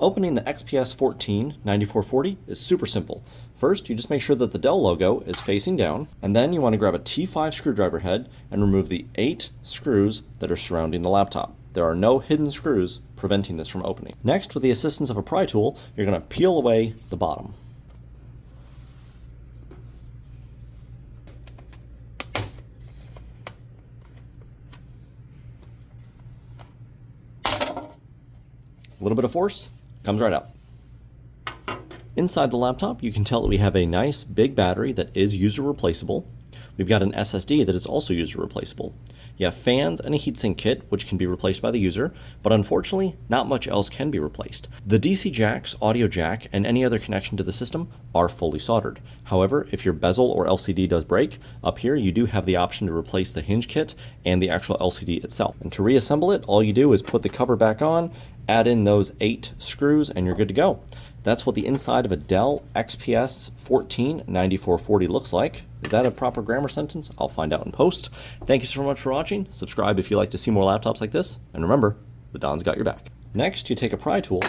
Opening the XPS 14-9440 is super simple. First, you just make sure that the Dell logo is facing down, and then you want to grab a T5 screwdriver head and remove the 8 screws that are surrounding the laptop. There are no hidden screws preventing this from opening. Next, with the assistance of a pry tool, you're going to peel away the bottom. A little bit of force, comes right out. Inside the laptop, you can tell that we have a nice big battery that is user replaceable. We've got an SSD that is also user replaceable. You have fans and a heatsink kit, which can be replaced by the user, but unfortunately, not much else can be replaced. The DC jacks, audio jack, and any other connection to the system are fully soldered. However, if your bezel or LCD does break, up here you do have the option to replace the hinge kit and the actual LCD itself. And to reassemble it, all you do is put the cover back on, add in those 8 screws, and you're good to go. That's what the inside of a Dell XPS 14-9440 looks like. Is that a proper grammar sentence? I'll find out in post. Thank you so much for watching. Subscribe if you like to see more laptops like this. And remember, the Don's got your back. Next, you take a pry tool